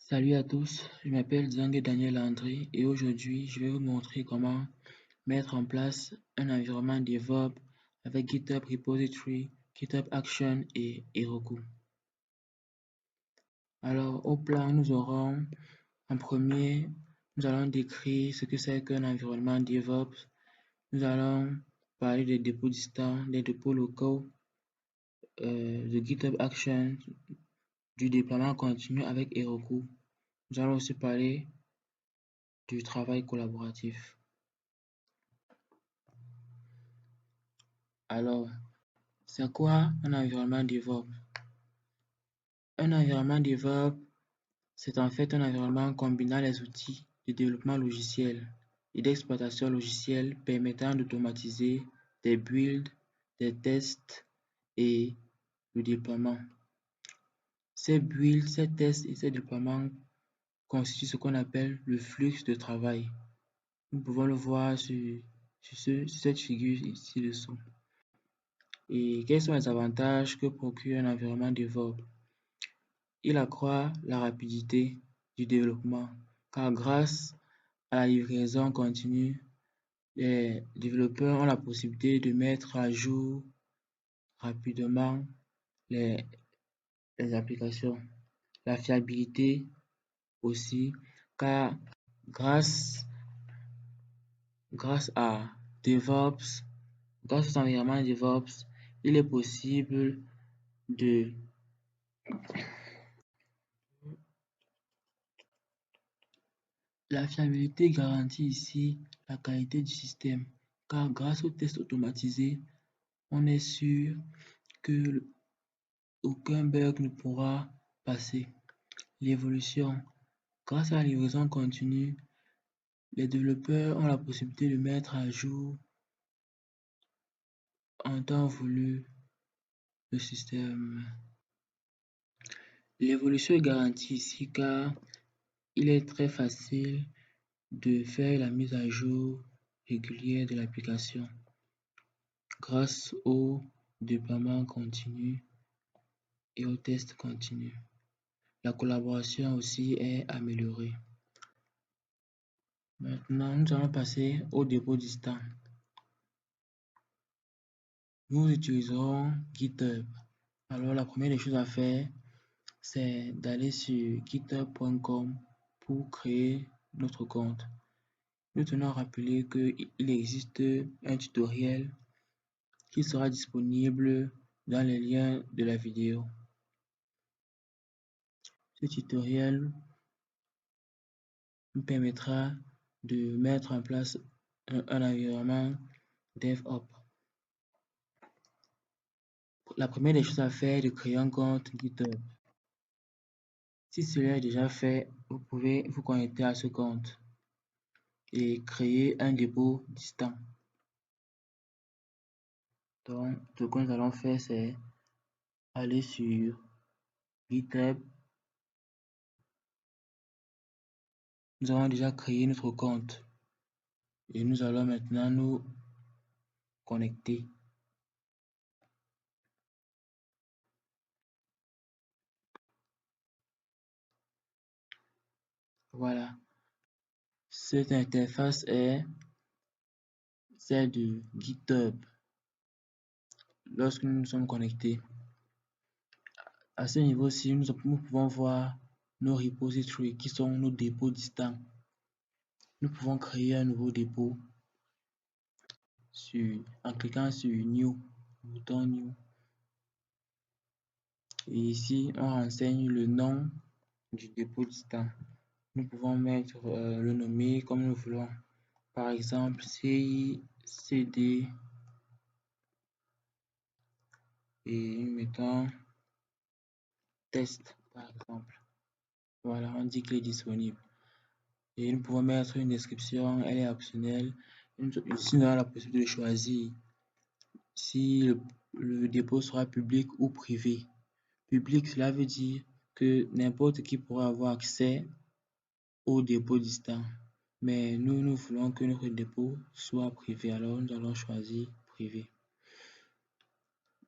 Salut à tous, je m'appelle Zang Daniel André et aujourd'hui je vais vous montrer comment mettre en place un environnement DevOps avec GitHub Repository, GitHub Action et Heroku. Alors au plan nous aurons en premier, nous allons décrire ce que c'est qu'un environnement DevOps. Nous allons parler des dépôts distants, des dépôts locaux, de GitHub Action, du déploiement continu avec Heroku. Nous allons aussi parler du travail collaboratif. Alors, c'est quoi un environnement DevOps? Un environnement DevOps, c'est en fait un environnement combinant les outils de développement logiciel et d'exploitation logicielle permettant d'automatiser des builds, des tests et le déploiement. Ces builds, ces tests et ces déploiements constituent ce qu'on appelle le flux de travail. Nous pouvons le voir sur cette figure ici-dessous. Et quels sont les avantages que procure un environnement DevOps? Il accroît la rapidité du développement, car grâce à la livraison continue, les développeurs ont la possibilité de mettre à jour rapidement les applications. La fiabilité aussi, car grâce à DevOps, grâce aux environnements DevOps, il est possible de La fiabilité garantit ici la qualité du système, car grâce aux tests automatisés, on est sûr que aucun bug ne pourra passer. L'évolution. Grâce à la livraison continue, les développeurs ont la possibilité de mettre à jour en temps voulu le système. L'évolution est garantie ici car il est très facile de faire la mise à jour régulière de l'application grâce au déploiement continu et au test continu. La collaboration aussi est améliorée. Maintenant, nous allons passer au dépôt distant. Nous utiliserons GitHub. Alors, la première des choses à faire, c'est d'aller sur github.com pour créer notre compte. Nous tenons à rappeler qu'il existe un tutoriel qui sera disponible dans les liens de la vidéo. Ce tutoriel nous permettra de mettre en place un environnement DevOps. La première des choses à faire est de créer un compte GitHub. Si cela est déjà fait, vous pouvez vous connecter à ce compte et créer un dépôt distant. Donc, ce que nous allons faire, c'est aller sur GitHub. Nous avons déjà créé notre compte et nous allons maintenant nous connecter. Voilà. Cette interface est celle de GitHub lorsque nous sommes connectés. À ce niveau-ci, nous pouvons voir nos repositories qui sont nos dépôts distants. Nous pouvons créer un nouveau dépôt en cliquant sur New, bouton New. Et ici, on renseigne le nom du dépôt distant. Nous pouvons mettre le nommer comme nous voulons. Par exemple, CICD et nous mettons test, par exemple. Voilà, on dit qu'il est disponible. Et nous pouvons mettre une description, elle est optionnelle. Ici, nous avons la possibilité de choisir si le dépôt sera public ou privé. Public, cela veut dire que n'importe qui pourra avoir accès au dépôt distant. Mais nous voulons que notre dépôt soit privé, alors nous allons choisir privé.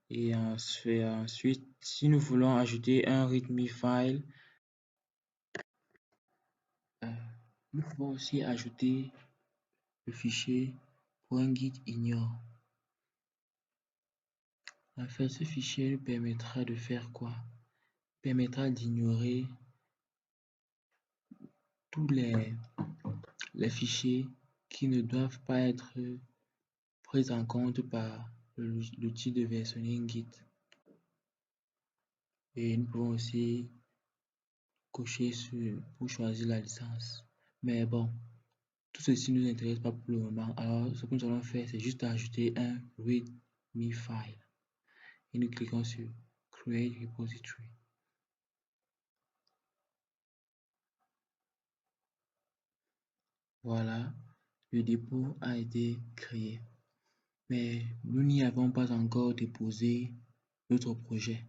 Et ensuite, si nous voulons ajouter un README file, Nous pouvons aussi ajouter le fichier .git-ignore. En fait, ce fichier nous permettra de faire quoi? Permettra d'ignorer tous les fichiers qui ne doivent pas être pris en compte par l'outil de versionning Git. Et nous pouvons aussi cocher pour choisir la licence. Mais bon, tout ceci ne nous intéresse pas pour le moment. Alors, ce que nous allons faire, c'est juste ajouter un readme file. Et nous cliquons sur Create Repository. Voilà, le dépôt a été créé. Mais nous n'y avons pas encore déposé notre projet.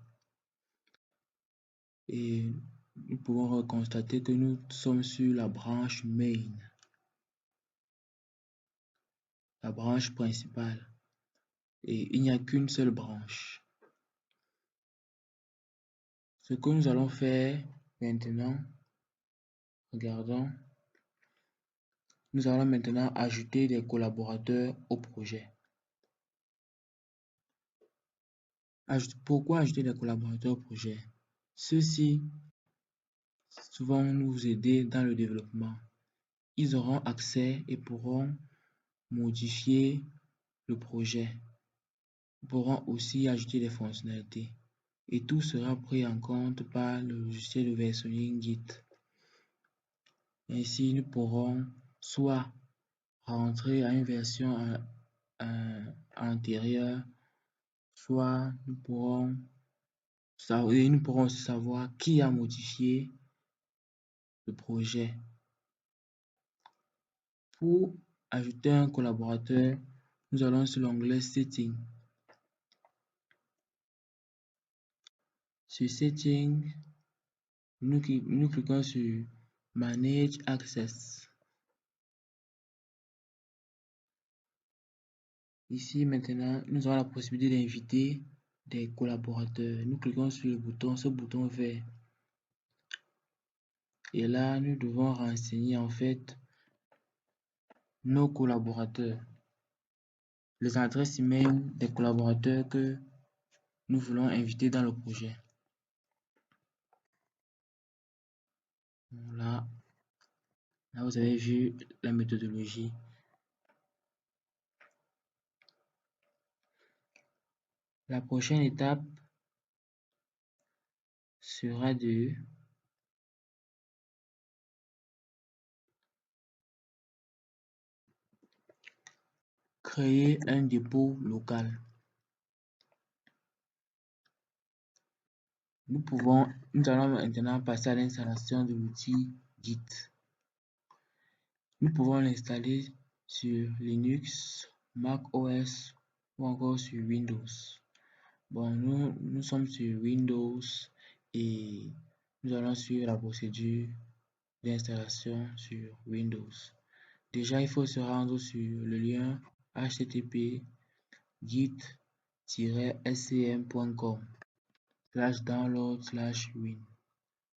Et nous pouvons constater que nous sommes sur la branche main, la branche principale. Et il n'y a qu'une seule branche. Ce que nous allons faire maintenant, regardons, nous allons maintenant ajouter des collaborateurs au projet. Pourquoi ajouter des collaborateurs au projet? Ceux-ci vont nous aider dans le développement. Ils auront accès et pourront modifier le projet. Ils pourront aussi ajouter des fonctionnalités. Et tout sera pris en compte par le logiciel de versionning Git. Ainsi, nous pourrons soit rentrer à une version antérieure, soit nous pourrons aussi savoir qui a modifié le projet. Pour ajouter un collaborateur, nous allons sur l'onglet Settings. Sur Settings, nous cliquons sur Manage Access. Ici maintenant, nous avons la possibilité d'inviter des collaborateurs. Nous cliquons sur le bouton, ce bouton vert. Et là, nous devons renseigner en fait nos collaborateurs, les adresses email des collaborateurs que nous voulons inviter dans le projet. Là, vous avez vu la méthodologie. La prochaine étape sera de créer un dépôt local. Nous allons maintenant passer à l'installation de l'outil Git. Nous pouvons l'installer sur Linux, Mac OS ou encore sur Windows. Bon, nous sommes sur Windows et nous allons suivre la procédure d'installation sur Windows. Déjà, il faut se rendre sur le lien http git-scm.com/download/win.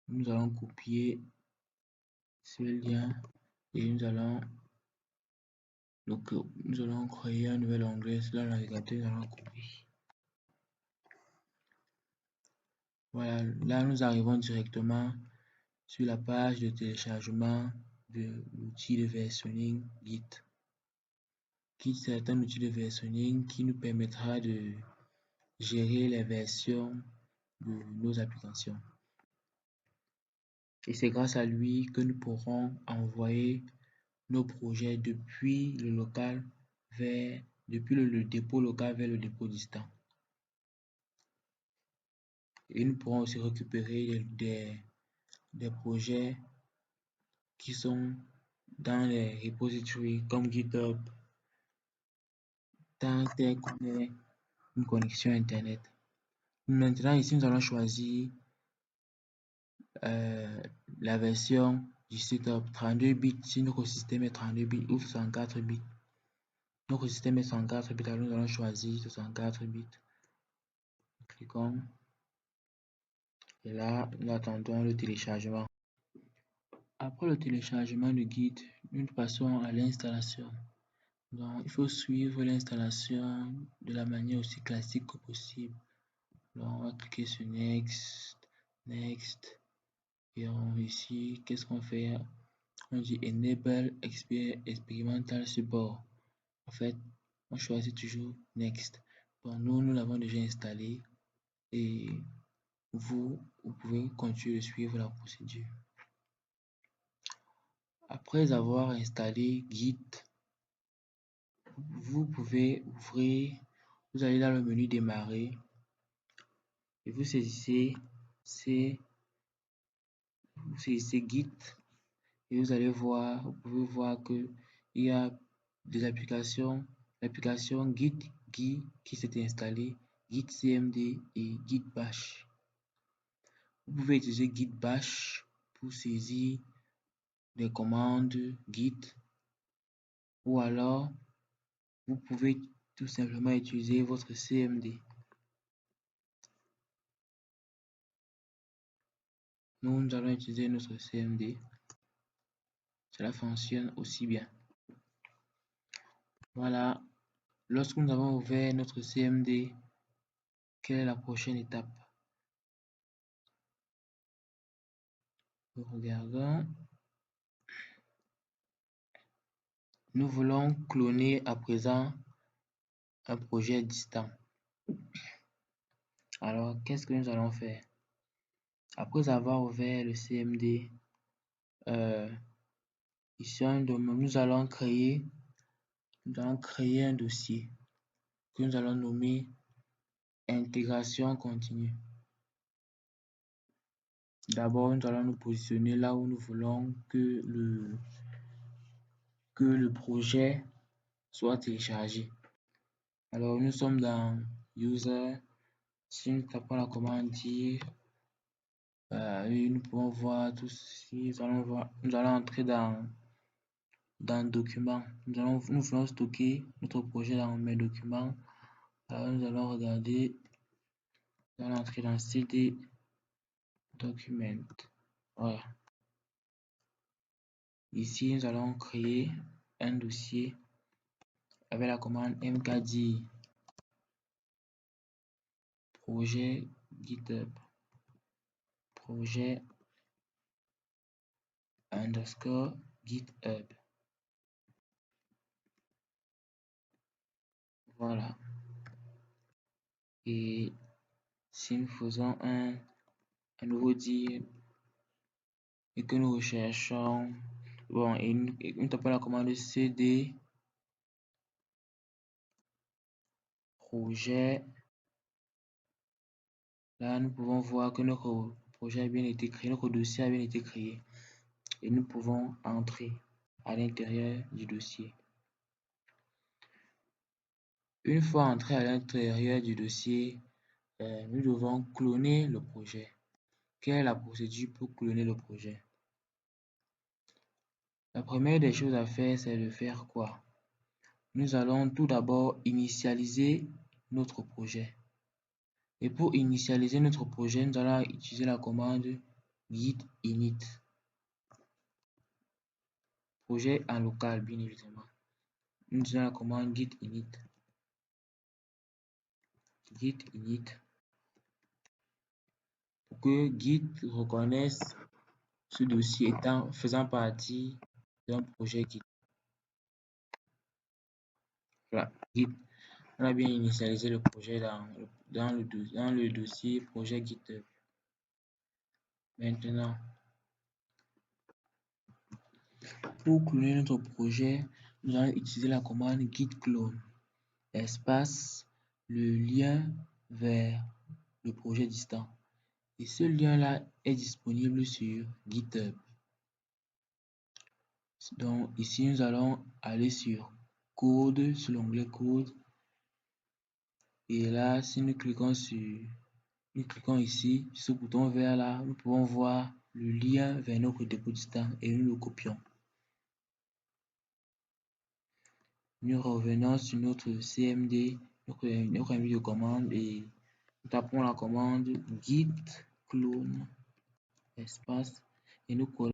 Nous allons copier ce lien et nous allons créer un nouvel onglet sur le navigateur. Nous allons copier. Voilà, là nous arrivons directement sur la page de téléchargement de l'outil de versionning Git. Git, c'est un outil de versionning qui nous permettra de gérer les versions de nos applications. Et c'est grâce à lui que nous pourrons envoyer nos projets depuis le local depuis le dépôt local vers le dépôt distant. Et nous pourrons aussi récupérer des projets qui sont dans les repositories comme GitHub, tant qu'on ait une connexion Internet. Maintenant, ici, nous allons choisir la version du setup 32 bits si notre système est 32 bits ou 64 bits. Notre système est 64 bits, alors nous allons choisir 64 bits. Cliquons. Et là, nous attendons le téléchargement. Après le téléchargement du guide, nous passons à l'installation. Donc, il faut suivre l'installation de la manière aussi classique que possible. Donc, on va cliquer sur Next, Next. Et ici, qu'est-ce qu'on fait? On dit Enable Experimental Support. En fait, on choisit toujours Next. Bon, nous l'avons déjà installé et vous pouvez continuer de suivre la procédure. Après avoir installé Git, vous pouvez ouvrir, vous allez dans le menu Démarrer et vous saisissez Git et vous allez voir, vous pouvez voir que il y a des applications, l'application Git qui s'est installée, Git CMD et Git Bash. Vous pouvez utiliser Git Bash pour saisir des commandes Git ou alors vous pouvez tout simplement utiliser votre CMD. Nous allons utiliser notre CMD. Cela fonctionne aussi bien. Voilà. Lorsque nous avons ouvert notre CMD, quelle est la prochaine étape? Nous regardons. Nous voulons cloner à présent un projet distant. Alors, qu'est-ce que nous allons faire? Après avoir ouvert le CMD, ici nous allons créer un dossier que nous allons nommer intégration continue. D'abord, nous allons nous positionner là où nous voulons que le projet soit téléchargé. Alors, nous sommes dans User. Si nous tapons la commande dire, nous pouvons voir tout ceci. Nous allons entrer dans Documents. Nous voulons stocker notre projet dans mes documents. Alors, nous allons regarder. Nous allons entrer dans CD Document. Voilà. Ici, nous allons créer un dossier avec la commande mkdir projet GitHub projet underscore GitHub. Voilà. Et si nous faisons un nouveau dire et que nous recherchons, bon, et nous tapons la commande cd projet, là nous pouvons voir que notre projet a bien été créé, notre dossier a bien été créé et nous pouvons entrer à l'intérieur du dossier. Une fois entré à l'intérieur du dossier, nous devons cloner le projet. Quelle est la procédure pour cloner le projet? La première des choses à faire, c'est de faire quoi? Nous allons tout d'abord initialiser notre projet. Et pour initialiser notre projet, nous allons utiliser la commande git init. Projet en local, bien évidemment. Nous utilisons la commande git init. Git init. Pour que Git reconnaisse ce dossier faisant partie d'un projet Git. Voilà, Git. On a bien initialisé le projet dans le dossier projet GitHub. Maintenant, pour cloner notre projet, nous allons utiliser la commande git clone, espace, le lien vers le projet distant. Et ce lien-là est disponible sur GitHub. Donc ici, nous allons aller sur Code, sur l'onglet Code. Et là, si nous cliquons ici, sur ce bouton vert là, nous pouvons voir le lien vers notre dépôt distant et nous le copions. Nous revenons sur notre CMD, notre invite de commande et nous tapons la commande git clone espace et nous collons